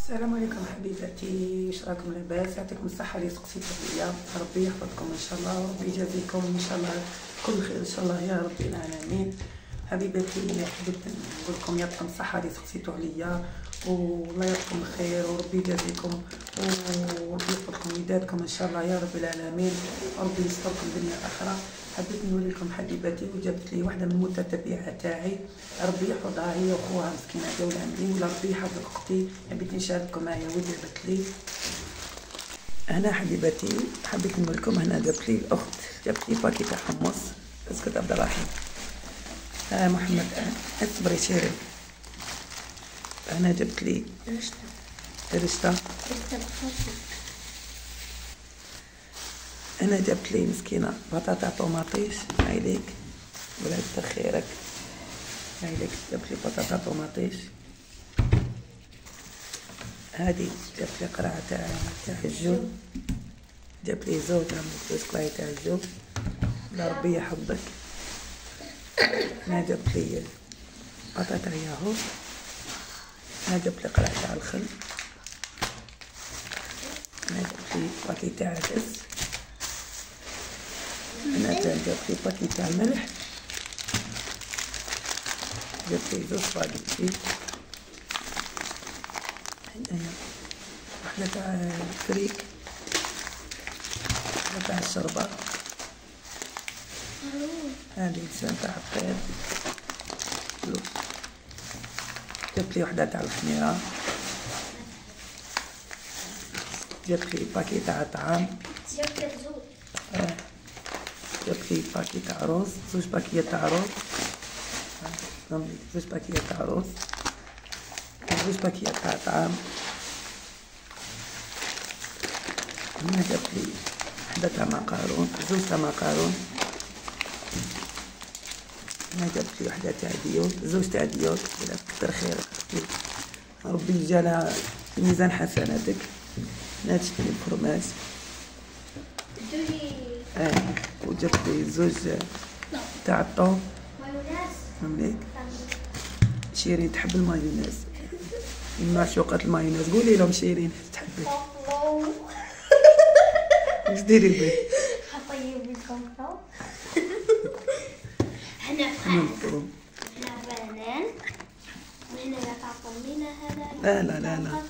السلام عليكم حبيباتي، واش راكم لاباس؟ يعطيكم الصحه اللي سقسيتو عليا، ربي يحفظكم ان شاء الله وربي يجازيكم ان شاء الله كل خير ان شاء الله يا رب العالمين. حبيباتي حبيت نقول لكم يعطيكم الصحه اللي سقسيتو عليا والله يعطيكم الخير وربي يجازيكم وربي يحفظكم وليداتكم ان شاء الله يا رب العالمين وربي يستركم دنيا اخرى. حبيت نقول لكم حبيباتي وجابت لي واحده من المتتبعات تاعي ربي يحفظها هي وخوها مسكينه داول عندي ولا ربي يحفظ اختي. حبيت نشارككم معايا وجابت لي هنا حبيباتي. حبيت نقول لكم هنا جابت لي الاخت جابت لي باكي تاع حمص. اسكت عبد الرحيم. محمد اصبري شيرين. انا جبت لي رشطه. انا جبت لي مسكينه بطاطا طوماطيش هايليك ولا تخيرك هايليك. جبت لي بطاطا طوماطيش. هادي جبت لي قرعه تاع الجو. جبت لي زوج عملت قرايه تاع الجو لا ربي يحفظك. انا جبت لي بطاطا ياهو. انا جبت لي قرعه تاع الخل. انا جبت لي باكي تاع العدس. انا جبت لي باكي تاع الملح. جبت لي زوج سباغيتي. هنايا واحدة تاع الفريك، واحدة تاع الشربة. هادي لسان تاع الطيب. جبت لي واحدة تاع الخميرة. جبت لي باكي تاع طعام. جبت لي باكي تاع رز، زوج باكيات تاع رز. زوج باكيات تاع رز، زوج باكيات تاع طعام. هنا جبت لي وحدة تاع ماكارون، زوج تاع ماكارون. هنا جبت لي وحدة تاع ديود، زوج تاع ديود. كتر خيرك اختي ربي يجعلها في ميزان حسناتك. هنا جبت لي الفرماج. وجبت لي زوج تاع الطون. فهمتيك؟ شيرين تحب المايونيز، معشوقة المايونيز. قولي لهم شيرين تحبي. واش ديري به؟ حطيب لكم هنا فحم. هنا بنان وهنا تعطونينا هذا. لا لا لا لا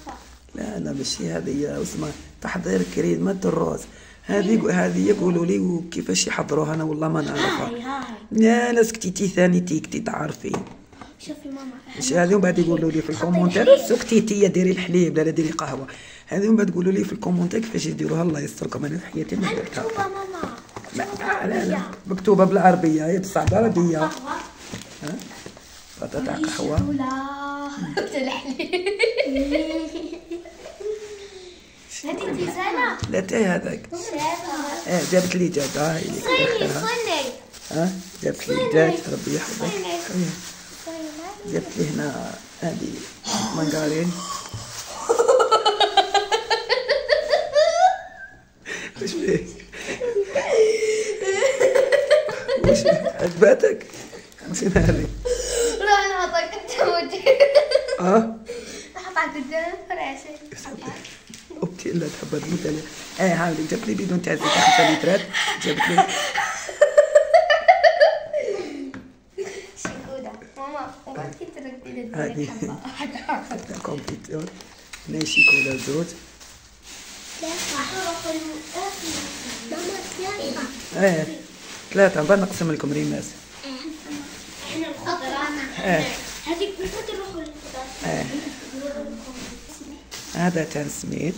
لا لا ماشي هذه اسمها تحضير كريمة الروز. هذه يقولوا لي كيفاش يحضروها انا والله ما نعرفها. لا لا سكتيتي ثاني تيكتي تعرفي. شوفي ماما اش هذه ومن بعد يقولوا لي في الكومونتير سكتيتي يا ديري الحليب لا ديري قهوه. هذه ومن بعد تقولوا لي في الكومونتير كيفاش يديروها الله يستركم. انا في حياتي ما درتها. مكتوبة ماما لا لا مكتوبه بالعربيه هي بصح بالعربيه. ها بطاطا قهوه. لا الحليب هذه تيزانة. لا تاي هذاك. جابت لي دجاج. هاي اللي صيني. جابت لي دجاج ربي يحفظك. جبت لي هنا هذه مانغارين. وش فيك؟ وش عجبتك؟ وشنو هذه؟ راح نحطها قدام نحطها قدام فراشة. اوكي لا تحب تموت عليها. هاولي جبت لي بدون تاع زيت 5 لترات. جبت لي ماما وبعد كي تركبي لي هذه تاع كونفيتور. هنا شيكولا زوج. ثلاثة بعد نقسم لكم ريماس. احنا الخضرة. هذيك بالفوت نروحوا للخضرة. هذا كان سميت.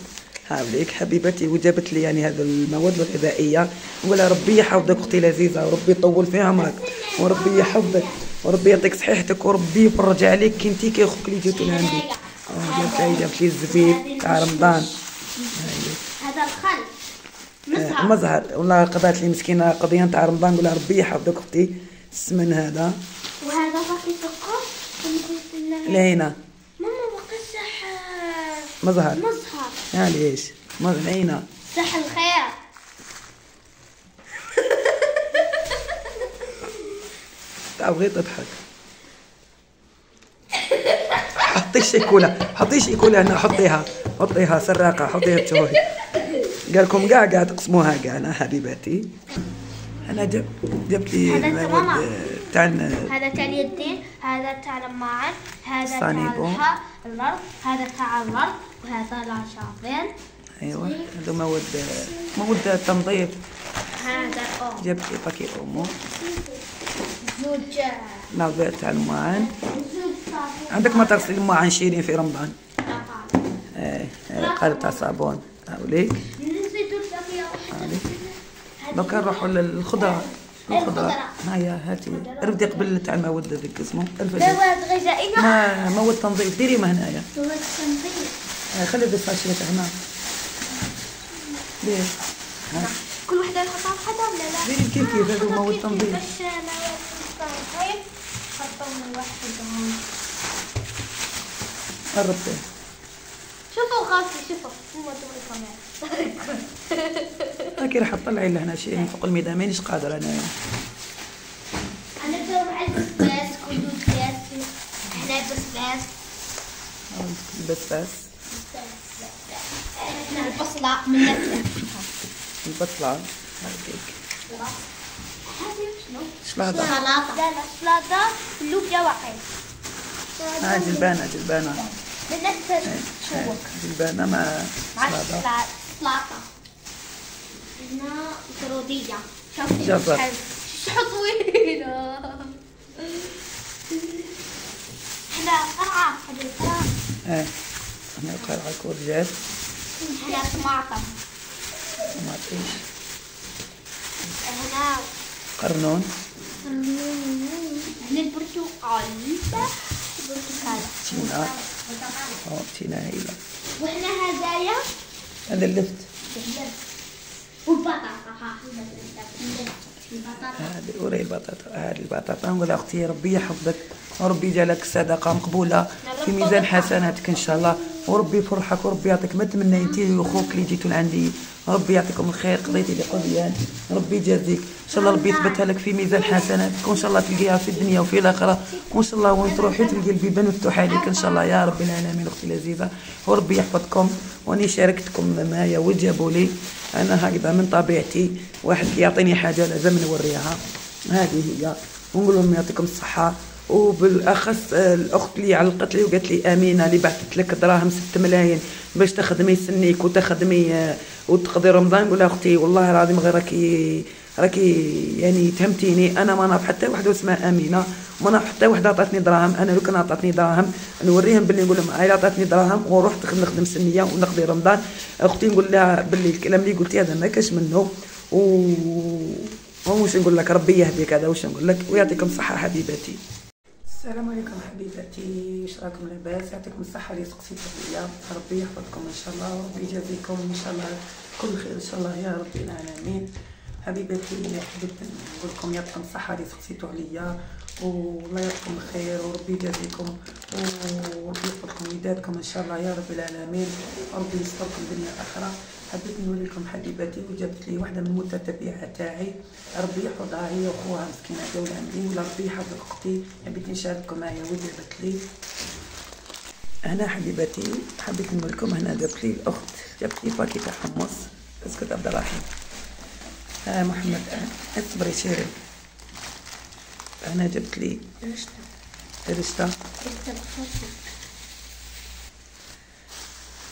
هاوليك حبيبتي وجابت لي يعني هذا المواد الغذائية. ولا ربي يحفظك اختي لذيذة وربي يطول في عمرك وربي يحفظك وربي يعطيك صحيحتك وربي يفرج عليك كي انتي كي اخوك اللي جيتو لعندي. جابت لي الزبيب تاع رمضان. هذا الخل مزهر والله قضات لي مسكينه قضيه تاع رمضان. نقول ربي يحفظك اختي. السمن هذا. وهذا باقي سكر. لا هنا ماما باقي صح مزهر. معليش هنا صح الخير. تبغي تضحك. حطي الشيكولا، حطي الشيكولا هنا، حطيها سراقه، حطيها تشوفي. قال لكم كاع تقسموها كاع. انا حبيباتي انا جبت لي المواد تاع هذا تاع اليدين، هذا تاع الماعن، هذا تاع الارض، هذا تاع الارض، وهذا لاشافين. ايوه هذو مواد تنظيف. هذا جبت لي باكي اومو، زوج نافير تاع الماعن. عندك ما تغسلي الماعن شيرين في رمضان. قالت تاع صابون هاوليك. دوكا نروحوا للخضره. هيا هاتي رفدي قبل تاع المواد هذيك اسمه مواد غذائيه. مواد تنظيف ديري ما هنايا. مواد تنظيف. خلي الدساشيات هنا. ليه؟ كل وحده نحطها بحدها ولا لا؟ ديري كيف هذو مواد تنظيف. باش مواد تنظيف حطهم لوحدهم. قربتي. شوفوا خاصي، شوفوا هما توريكم. هاكي راح تطلعي لهنا شيء من فوق الميدان، مانيش قادره انا. انا تو مع البسباس، كلو البسباس، احنا بسباس. البسباس. البصلة من نفسها. البصلة هذيك. هذه شنو؟ شلاضة. لا شلاضة اللوبيا واحد. جلبانة. من نفس شو؟ جلبانة مع سلاطة. هنا زرودية. شوفي جزر. شو طويلة. هنا قرعة. هذه القرعة. هنا قرعة كورجات. هنا طماطم. هنا قرنون. هنا البرتقال. تينا هايلة. وهنا هدايا. هذا اللفت. والبطاطا. هذه وري البطاطا. هذه البطاطا نقول اختي ربي يحفظك وربي يجعلك صدقه مقبوله في ميزان حسناتك ان شاء الله، وربي يفرحك وربي يعطيك ما تمنى انت واخوك اللي جيتوا لعندي. ربي يعطيكم الخير، قضيتي لي قضيان، ربي يجازيك ان شاء الله، ربي يثبتها لك في ميزان حسناتك، وان شاء الله تلقيها في الدنيا وفي الاخره، وان شاء الله وين تروحي تلقي البيبان مفتوحه عليك ان شاء الله يا رب العالمين. اختي العزيزه وربي يحفظكم. واني شاركتكم معايا وجابوا لي انا هكذا من طبيعتي، واحد يعطيني حاجه لازم نوريها. هذه هي، ونقول لهم يعطيكم الصحه. وبالاخص الاخت اللي علقت لي وقالت لي امينه اللي بعثت لك دراهم 6 ملايين باش تخدمي سنيك وتخدمي وتقضي رمضان، نقول لها اختي والله العظيم غير راكي يعني تهمتيني. انا ما نعرف حتى وحده اسمها امينه، ما نعرف حتى وحده عطاتني دراهم. انا لو كان عطاتني دراهم نوريهم باللي نقول لهم هاي عطاتني دراهم ورحت نخدم سنيه ونقضي رمضان. اختي نقول لها باللي الكلام اللي قلتي هذا ما كاش منه، وش نقول لك ربي يهديك. هذا واش نقول لك، ويعطيكم الصحه حبيباتي. السلام عليكم حبيباتي، واش راكم لاباس؟ يعطيكم الصحه اللي سقسيتوا عليا، ربي يحفظكم ان شاء الله وربي يجازيكم ان شاء الله كل خير ان شاء الله يا رب العالمين. حبيباتي حبيت نقول لكم يعطيكم الصحه اللي سقسيتوا عليا، والله يعطيكم الخير وربي يجازيكم وربي يحفظكم وليداتكم ان شاء الله يا رب العالمين، وربي يستركم الدنيا الاخره. حبيت نقول لكم حبيباتي وجابت لي واحده من المتتبعات تاعي، ربي يحفظها هي واخوها مسكينه جاو عندي، ولا ربي يحفظ اختي. حبيت نشارككم معايا وجابت لي هنا حبيباتي. حبيت نقول لكم هنا جابت لي الاخت، جابت لي باكي تاع حمص. اسكت عبد الرحيم. محمد اصبري شيري. هنا جبت لي رشته.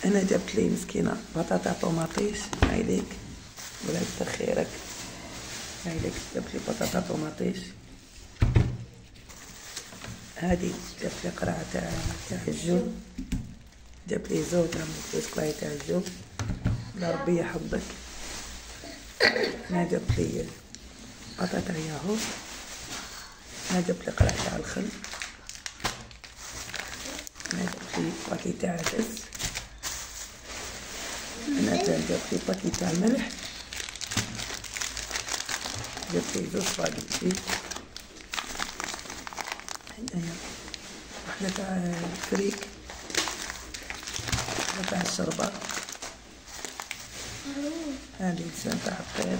انا جبت لي مسكينه بطاطا طوماطيش. هاي ليك ولا كتر خيرك. هاي ليك جبت لي بطاطا طوماطيش. هادي جبت لي قرعه تاع الجو. جبت لي زوج قرايه تاع الجو. لا ربي يحفظك. انا جبت لي بطاطا ياهو. انا جبت لي قرعه تاع الخل. انا جبت لي باكي تاع عدس. انا جبت لي باكي تاع الملح. جبت لي زوج سباغيتي. هنايا وحده تاع الفريك، وحده تاع الشربه. هذه لسان تاع الطيب.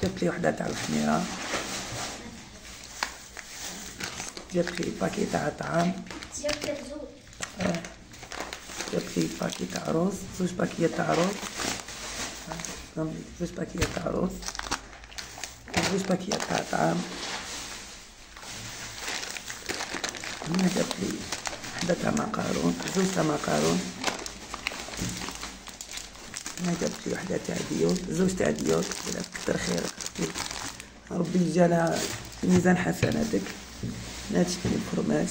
جبت لي وحده تاع الخميره. جبت لي باكي تاع طعام. جبت زوج. جبت لي باكي تاع رز، زوج باكيات تاع رز. زوج باكيات تاع رز، زوج باكيات تاع طعام. هنا جبت لي وحدة تاع ماكارون، زوج تاع ماكارون. هنا جبت لي وحدة تاع ديوت، زوج تاع ديوت. كثر خيرك اختي، ربي يجعلها في ميزان حسناتك. هنا جبت لي الفرماج.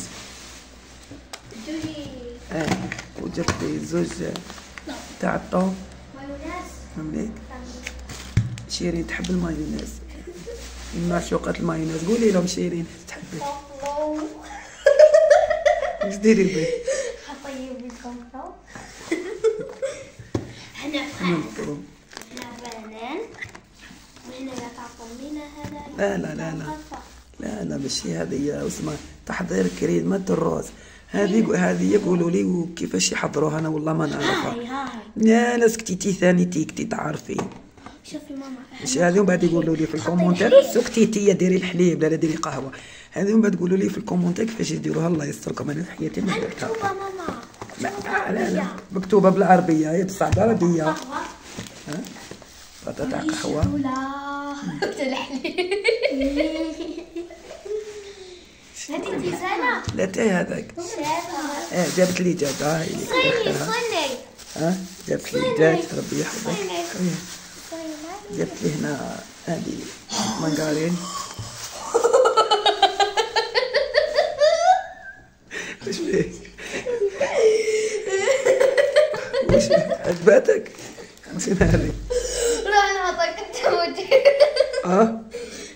وجبت لي زوج تاع الطون. مايونيز. فهمتيك؟ شيرين تحب المايونيز، من معشوقة المايونيز. قولي لهم شيرين تحبي. واش ديري به؟ خطيب بالكمثرى. هنا ننطرو. هنا بنان. وهنا لا تعطونينا هذا. لا ماشي هذه اسمها تحضير كريمة الروز. هذه يقولوا لي وكيفاش يحضروها انا والله ما نعرفها. لا لا سكتيتي ثاني تيكتي تعرفي. شوفي ماما. اش هذه ومن بعد يقولوا لي في الكومونتير سكتيتي يا ديري الحليب لا ديري قهوه. هذه ومن بعد تقولوا لي في الكومونتير كيفاش يديروها. الله يستركم انا في حياتي ما درتها. مكتوبة ماما. لا مكتوبه بالعربيه هي بصح بالعربيه. بطاطا تاع قهوه. هذه تيزانة. لا تاي هذاك. جابت لي دجاج. صيني. جابت لي دجاج ربي يحفظك. جابت لي هنا هذه مانغارين. واش فيك؟ واش عجباتك؟ واش هذه؟ راح نحطها قدام وجهي.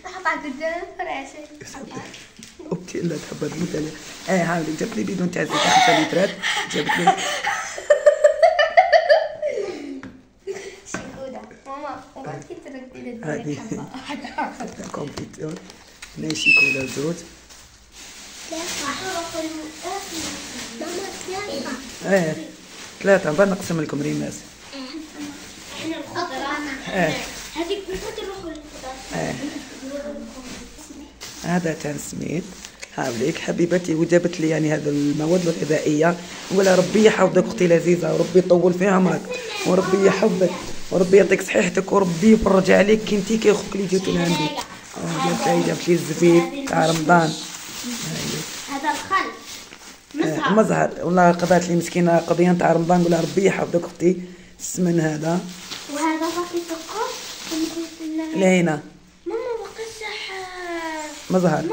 نحطها قدام فراشي. اختي لا تحب تموت عليها. هاولي جابت لي بيدون تاع زيت 5 لترات. جابت لي شيكودا. ماما كي تركتي هذه كمبيوتر. هنا شيكولا زوج. ثلاثة نبغى نقسم لكم ريماس. احنا الخضرة. هذيك بالفطر نروحوا للخضر. هذا تاع سميت. هاوليك حبيبتي وجابت لي يعني هذا المواد الغذائيه. ولا ربي يحفظك اختي لذيذه وربي يطول في عمرك وربي يحفظك وربي يعطيك صحيحتك وربي يفرج عليك كنتي كي اخوك اللي جيتو لعندي. جابت لي الزبيب تاع رمضان. هذا الخل مزهر. والله قضات لي مسكينه قضيه تاع رمضان. نقول ربي يحفظك اختي. السمن هذا. وهذا باقي سكر. العينه. ماما باقي صح. مزهر.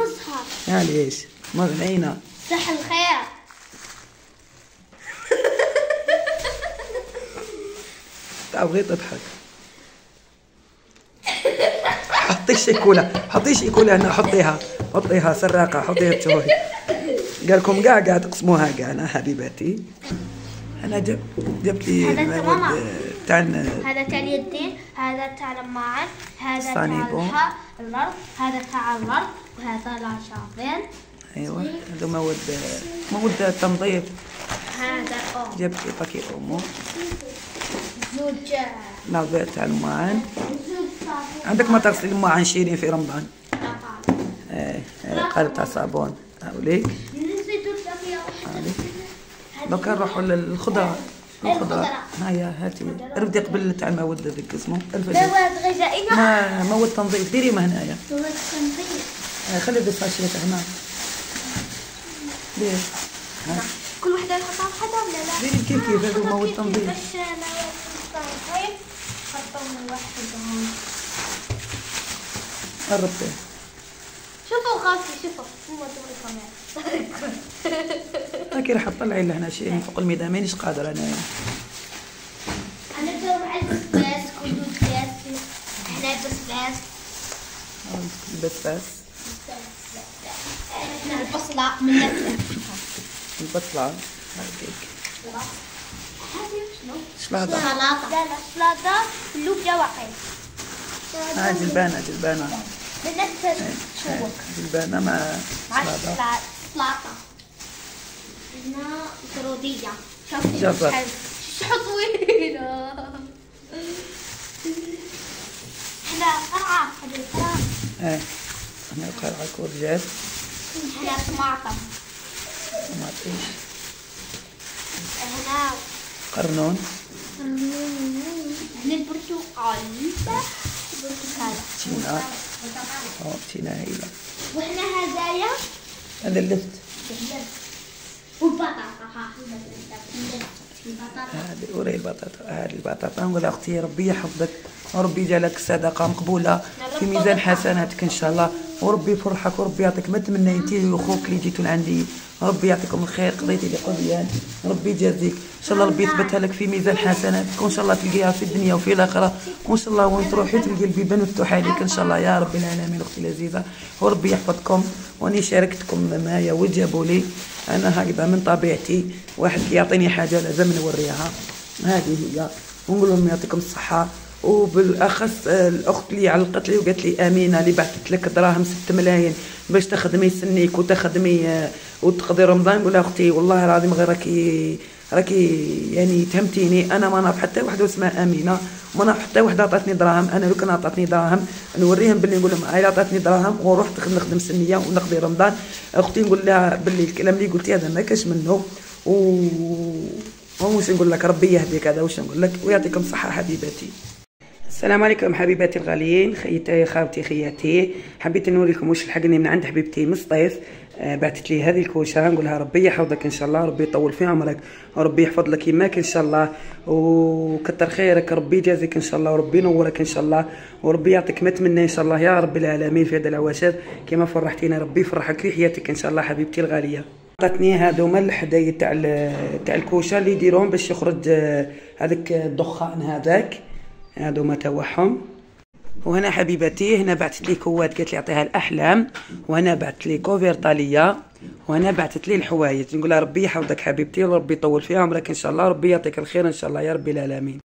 معليش. العينه. صح الخير. بغيت تضحك. حطي شيكولا هنا. حطيها سراقه. حطيها تشوفي. قال لكم كاع تقسموها كاع. انا حبيباتي انا جبت لي المواد تاع هذا تاع اليدين. هذا تاع الماعن. هذا تاع الارض. هذا تاع الارض. وهذا العشابين. ايوه هذا مواد تنظيف. هذا جبت لي باكي اومو. زوج لا تاع الماعن. عندك ما تغسلي الماعن شيرين في رمضان. قالب تاع صابون. هاوليك. دوكا نروحوا للخضره. هيا هاتي رفدي قبل تاع المواد هذيك اسمه مواد غذائيه. مواد تنظيف. ديري ما هنايا. مواد تنظيف. خلي الفاشيات هنا. دير. كل وحده نحطها وحده ولا لا؟ ديري كيف هذو مواد تنظيف. باش مواد تنظيف نحطهم لوحدهم. قربتي. شوفوا خالتي شوفوا. هما كمان. هاكي راح طلعي لهنا شيء فوق الميدان. مانيش قادره انايا. انا تو مع البسباس. كلو البسباس. احنا البسباس. احنا البصلة من ناكله. البصلة هذيك. هذه شنو؟ سلطة. لا سلطة. اللوبيا وعين. جلبانة. بنفس شوك. جلبانة مع سلطة. هنا زرودية. شوفي جزر. شو طويلة. هنا قرعة. هذه القرعة. هنا قرعة كورجات. هنا طماطم. هنا قرنون. هنا البرتقال. تينا. تينا هايلة. وهنا هدايا. هذا اللفت. والبطاطا. هذه وري البطاطا. هذه البطاطا نقول اختي ربي يحفظك وربي يجعلك صدقه مقبوله في ميزان حسناتك ان شاء الله، وربي يفرحك وربي يعطيك ما تمنى انت وخوك اللي جيتوا لعندي، ربي يعطيكم الخير قضيتي لي قضيان، ربي يجازيك ان شاء الله، ربي يثبتها لك في ميزان حسناتك وان شاء الله تلقيها في الدنيا وفي الاخره، وان شاء الله وين تروحي تلقي البيبان مفتوحه عليك ان شاء الله يا رب العالمين. اختي العزيزه وربي يحفظكم، واني شاركتكم معايا وجابوا لي انا هكذا من طبيعتي، واحد يعطيني حاجه لازم نوريها، هذه هي، ونقول لهم يعطيكم الصحه. وبالاخص الاخت اللي علقت لي وقالت لي امينه اللي بعثت لك دراهم 6 ملايين باش تخدمي سنيك وتخدمي وتقضي رمضان، نقول لها اختي والله العظيم غير راكي يعني تهمتيني، انا ما نعرف حتى وحده اسمها امينه، ما نعرف حتى وحده عطاتني دراهم، انا لو كان عطاتني دراهم نوريهم باللي نقول لهم هاي عطاتني دراهم ونروح نخدم سنيه ونقضي رمضان. اختي نقول لها باللي الكلام اللي قلتي هذا ما كاش منه، واش نقول لك ربي يهديك، هذا واش نقول لك، ويعطيكم الصحه حبيباتي. السلام عليكم حبيباتي الغاليين، خيتي خاوتي خياتي، حبيت نوريكم واش لحقني من عند حبيبتي مصطيف، بعثت لي هذه الكوشه، نقولها ربي يحفظك ان شاء الله، ربي يطول في عمرك وربي يحفظ لك يماك ان شاء الله، وكثر خيرك، ربي يجازيك ان شاء الله وربي ينورك ان شاء الله، وربي يعطيك ما تمنى ان شاء الله يا رب العالمين في هذا العواشر كما فرحتينا، ربي يفرحك في حياتك ان شاء الله حبيبتي الغاليه. عطاتني هذوما الحدايا تاع الكوشه اللي يديروهم باش يخرج هذاك الدخان هذاك، هذوما تاعهم. وهنا حبيبتي هنا بعثت لي كواد قالت لي يعطيها الاحلام، وهنا بعثت لي كوفير طاليه، وهنا بعثت لي الحوايج، نقول لها ربي يحفظك حبيبتي وربي يطول في عمرك ان شاء الله، ربي يعطيك الخير ان شاء الله يا رب العالمين.